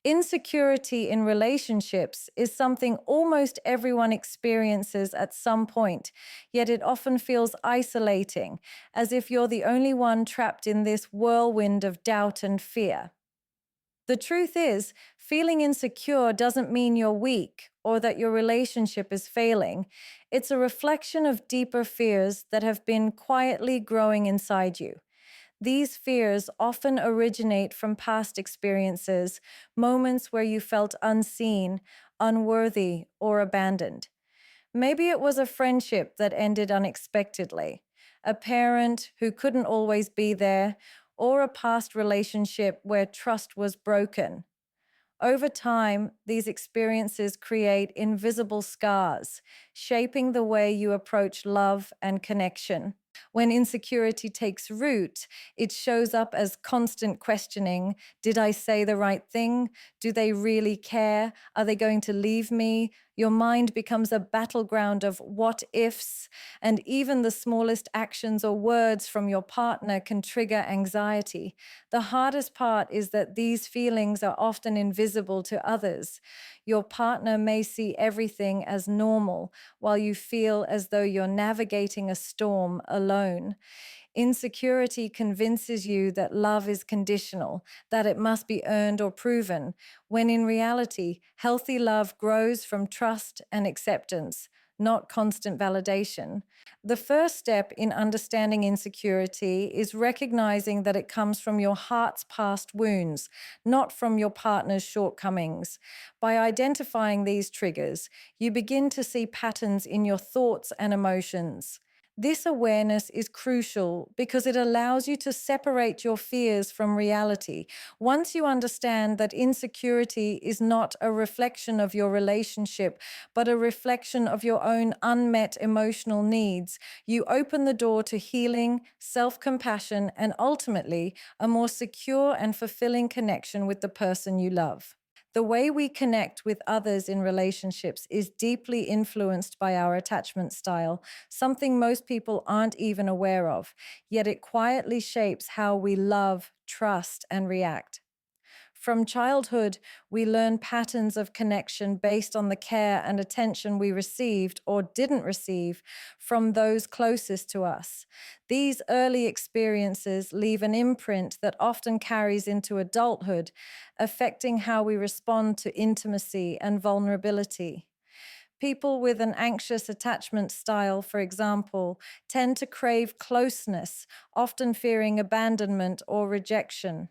Insecurity in relationships is something almost everyone experiences at some point, yet it often feels isolating, as if you're the only one trapped in this whirlwind of doubt and fear. The truth is, feeling insecure doesn't mean you're weak or that your relationship is failing. It's a reflection of deeper fears that have been quietly growing inside you. These fears often originate from past experiences, moments where you felt unseen, unworthy, or abandoned. Maybe it was a friendship that ended unexpectedly, a parent who couldn't always be there, or a past relationship where trust was broken. Over time, these experiences create invisible scars, shaping the way you approach love and connection. When insecurity takes root, it shows up as constant questioning. Did I say the right thing? Do they really care? Are they going to leave me? Your mind becomes a battleground of what ifs, and even the smallest actions or words from your partner can trigger anxiety. The hardest part is that these feelings are often invisible to others. Your partner may see everything as normal, while you feel as though you're navigating a storm alone. Insecurity convinces you that love is conditional, that it must be earned or proven, when in reality, healthy love grows from trust and acceptance, not constant validation. The first step in understanding insecurity is recognizing that it comes from your heart's past wounds, not from your partner's shortcomings. By identifying these triggers, you begin to see patterns in your thoughts and emotions. This awareness is crucial because it allows you to separate your fears from reality. Once you understand that insecurity is not a reflection of your relationship, but a reflection of your own unmet emotional needs, you open the door to healing, self-compassion, and ultimately a more secure and fulfilling connection with the person you love. The way we connect with others in relationships is deeply influenced by our attachment style, something most people aren't even aware of, yet it quietly shapes how we love, trust, and react. From childhood, we learn patterns of connection based on the care and attention we received or didn't receive from those closest to us. These early experiences leave an imprint that often carries into adulthood, affecting how we respond to intimacy and vulnerability. People with an anxious attachment style, for example, tend to crave closeness, often fearing abandonment or rejection.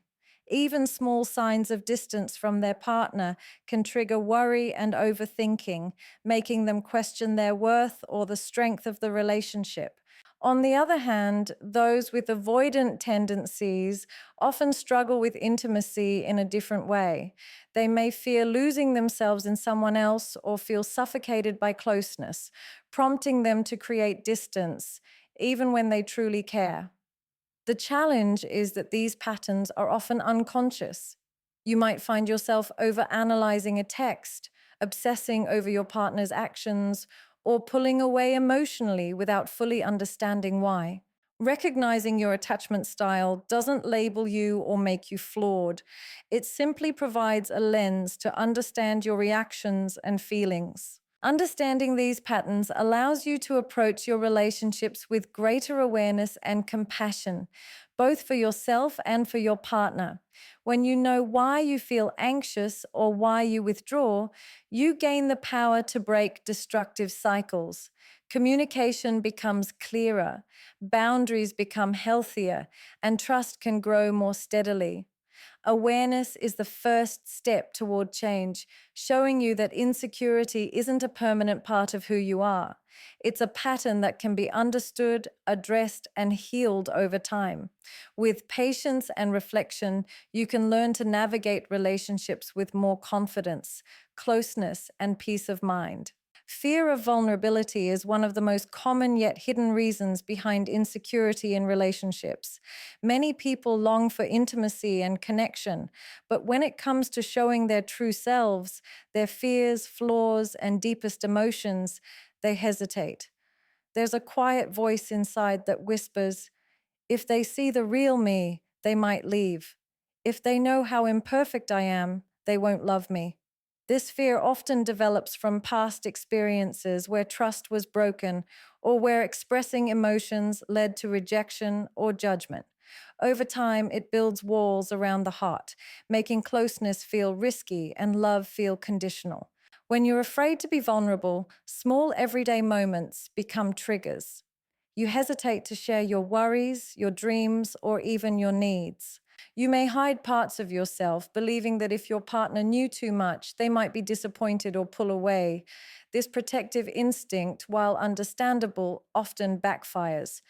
Even small signs of distance from their partner can trigger worry and overthinking, making them question their worth or the strength of the relationship. On the other hand, those with avoidant tendencies often struggle with intimacy in a different way. They may fear losing themselves in someone else or feel suffocated by closeness, prompting them to create distance, even when they truly care. The challenge is that these patterns are often unconscious. You might find yourself overanalyzing a text, obsessing over your partner's actions, or pulling away emotionally without fully understanding why. Recognizing your attachment style doesn't label you or make you flawed. It simply provides a lens to understand your reactions and feelings. Understanding these patterns allows you to approach your relationships with greater awareness and compassion, both for yourself and for your partner. When you know why you feel anxious or why you withdraw, you gain the power to break destructive cycles. Communication becomes clearer, boundaries become healthier, and trust can grow more steadily. Awareness is the first step toward change, showing you that insecurity isn't a permanent part of who you are. It's a pattern that can be understood, addressed, and healed over time. With patience and reflection, you can learn to navigate relationships with more confidence, closeness, and peace of mind. Fear of vulnerability is one of the most common yet hidden reasons behind insecurity in relationships. Many people long for intimacy and connection, but when it comes to showing their true selves, their fears, flaws, and deepest emotions, they hesitate. There's a quiet voice inside that whispers, if they see the real me, they might leave. If they know how imperfect I am, they won't love me. This fear often develops from past experiences where trust was broken or where expressing emotions led to rejection or judgment. Over time, it builds walls around the heart, making closeness feel risky and love feel conditional. When you're afraid to be vulnerable, small everyday moments become triggers. You hesitate to share your worries, your dreams, or even your needs. You may hide parts of yourself, believing that if your partner knew too much, they might be disappointed or pull away. This protective instinct, while understandable, often backfires.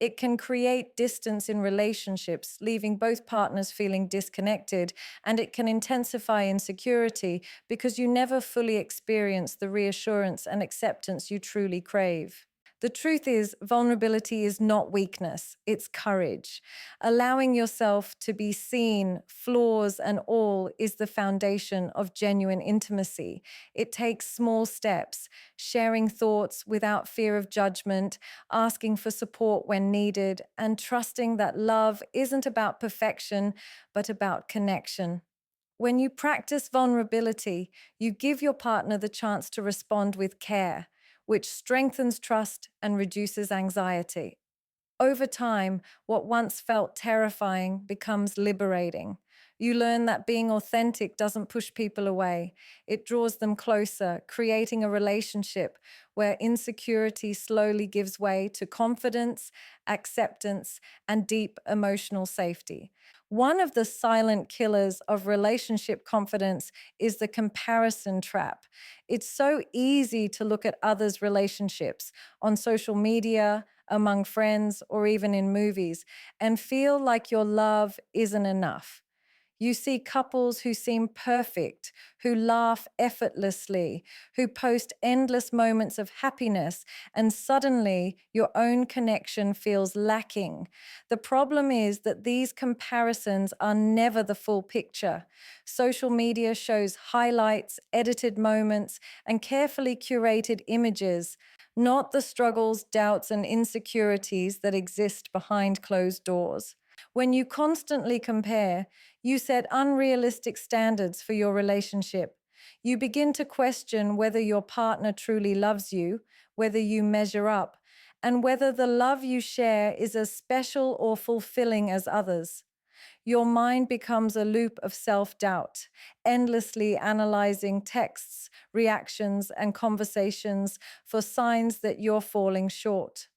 It can create distance in relationships, leaving both partners feeling disconnected, and it can intensify insecurity because you never fully experience the reassurance and acceptance you truly crave. The truth is, vulnerability is not weakness, it's courage. Allowing yourself to be seen, flaws and all, is the foundation of genuine intimacy. It takes small steps, sharing thoughts without fear of judgment, asking for support when needed, and trusting that love isn't about perfection, but about connection. When you practice vulnerability, you give your partner the chance to respond with care, which strengthens trust and reduces anxiety. Over time, what once felt terrifying becomes liberating. You learn that being authentic doesn't push people away. It draws them closer, creating a relationship where insecurity slowly gives way to confidence, acceptance, and deep emotional safety. One of the silent killers of relationship confidence is the comparison trap. It's so easy to look at others' relationships on social media, among friends, or even in movies, and feel like your love isn't enough. You see couples who seem perfect, who laugh effortlessly, who post endless moments of happiness, and suddenly your own connection feels lacking. The problem is that these comparisons are never the full picture. Social media shows highlights, edited moments, and carefully curated images, not the struggles, doubts, and insecurities that exist behind closed doors. When you constantly compare, you set unrealistic standards for your relationship. You begin to question whether your partner truly loves you, whether you measure up, and whether the love you share is as special or fulfilling as others. Your mind becomes a loop of self doubt, endlessly analyzing texts, reactions, and conversations for signs that you're falling short.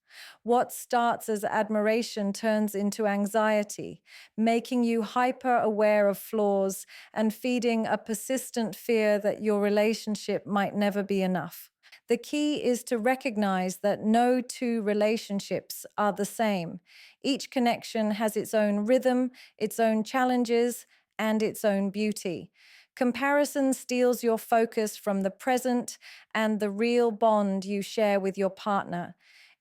What starts as admiration turns into anxiety, making you hyper aware of flaws and feeding a persistent fear that your relationship might never be enough. The key is to recognize that no two relationships are the same. Each connection has its own rhythm, its own challenges, and its own beauty. Comparison steals your focus from the present and the real bond you share with your partner.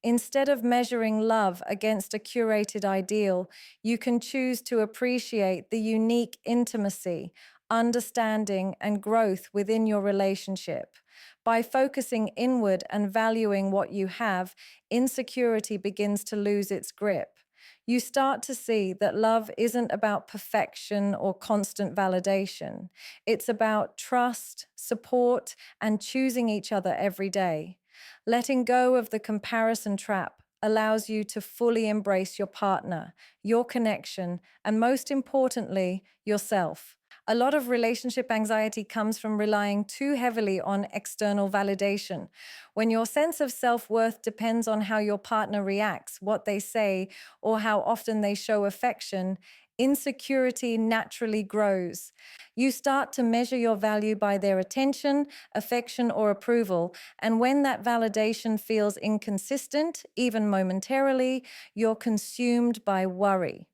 Instead of measuring love against a curated ideal, you can choose to appreciate the unique intimacy, understanding, and growth within your relationship. By focusing inward and valuing what you have, insecurity begins to lose its grip. You start to see that love isn't about perfection or constant validation. It's about trust, support, and choosing each other every day. Letting go of the comparison trap allows you to fully embrace your partner, your connection, and most importantly, yourself. A lot of relationship anxiety comes from relying too heavily on external validation. When your sense of self worth depends on how your partner reacts, what they say, or how often they show affection, insecurity naturally grows. You start to measure your value by their attention, affection, or approval. And when that validation feels inconsistent, even momentarily, you're consumed by worry.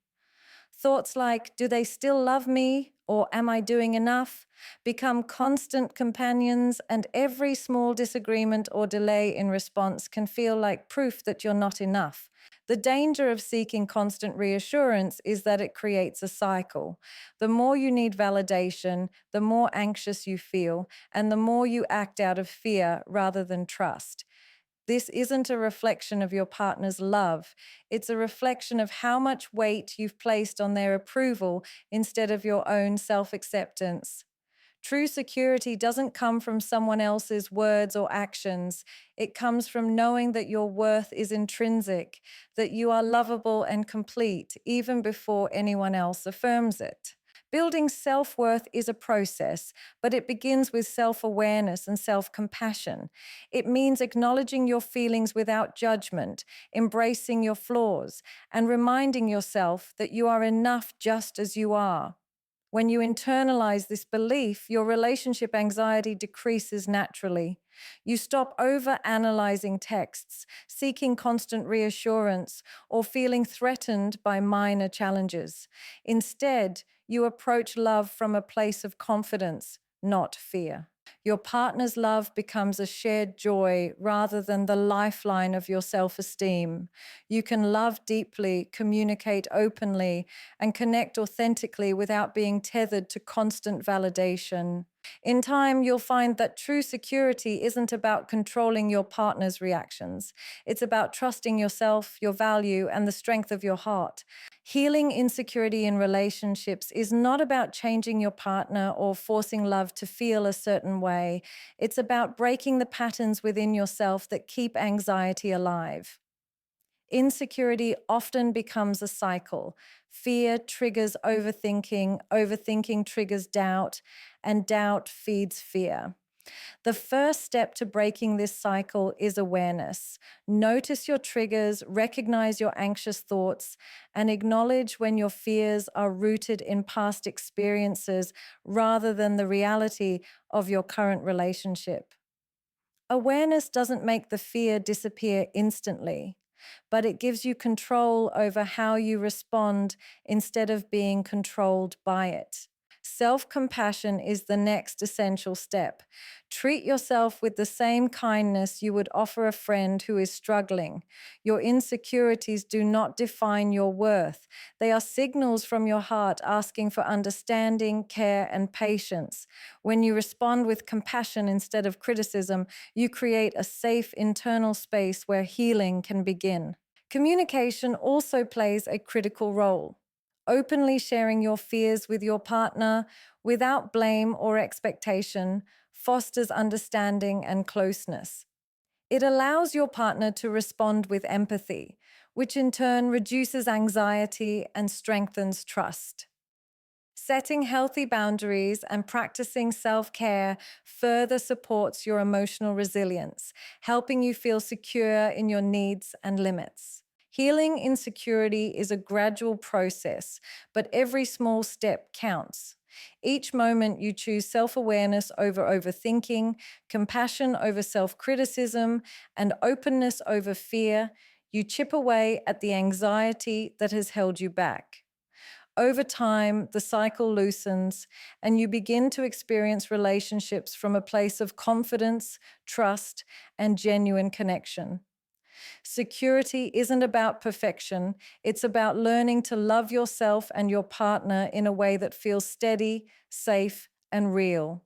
Thoughts like, do they still love me? Or am I doing enough? Become constant companions, and every small disagreement or delay in response can feel like proof that you're not enough. The danger of seeking constant reassurance is that it creates a cycle. The more you need validation, the more anxious you feel, and the more you act out of fear rather than trust. This isn't a reflection of your partner's love. It's a reflection of how much weight you've placed on their approval instead of your own self acceptance. True security doesn't come from someone else's words or actions. It comes from knowing that your worth is intrinsic, that you are lovable and complete, even before anyone else affirms it. Building self worth is a process, but it begins with self awareness and self compassion. It means acknowledging your feelings without judgment, embracing your flaws, and reminding yourself that you are enough just as you are. When you internalize this belief, your relationship anxiety decreases naturally. You stop over analyzing texts, seeking constant reassurance, or feeling threatened by minor challenges. Instead, you approach love from a place of confidence, not fear. Your partner's love becomes a shared joy rather than the lifeline of your self esteem. You can love deeply, communicate openly, and connect authentically without being tethered to constant validation. In time, you'll find that true security isn't about controlling your partner's reactions. It's about trusting yourself, your value, and the strength of your heart. Healing insecurity in relationships is not about changing your partner or forcing love to feel a certain way. It's about breaking the patterns within yourself that keep anxiety alive. Insecurity often becomes a cycle. Fear triggers overthinking, overthinking triggers doubt, and doubt feeds fear. The first step to breaking this cycle is awareness. Notice your triggers, recognize your anxious thoughts, and acknowledge when your fears are rooted in past experiences rather than the reality of your current relationship. Awareness doesn't make the fear disappear instantly, but it gives you control over how you respond instead of being controlled by it. Self compassion is the next essential step. Treat yourself with the same kindness you would offer a friend who is struggling. Your insecurities do not define your worth. They are signals from your heart asking for understanding, care, and patience. When you respond with compassion instead of criticism, you create a safe internal space where healing can begin. Communication also plays a critical role. Openly sharing your fears with your partner without blame or expectation fosters understanding and closeness. It allows your partner to respond with empathy, which in turn reduces anxiety and strengthens trust. Setting healthy boundaries and practicing self-care further supports your emotional resilience, helping you feel secure in your needs and limits. Healing insecurity is a gradual process, but every small step counts. Each moment you choose self-awareness over overthinking, compassion over self-criticism, and openness over fear, you chip away at the anxiety that has held you back. Over time, the cycle loosens, and you begin to experience relationships from a place of confidence, trust, and genuine connection. Security isn't about perfection, it's about learning to love yourself and your partner in a way that feels steady, safe, and real.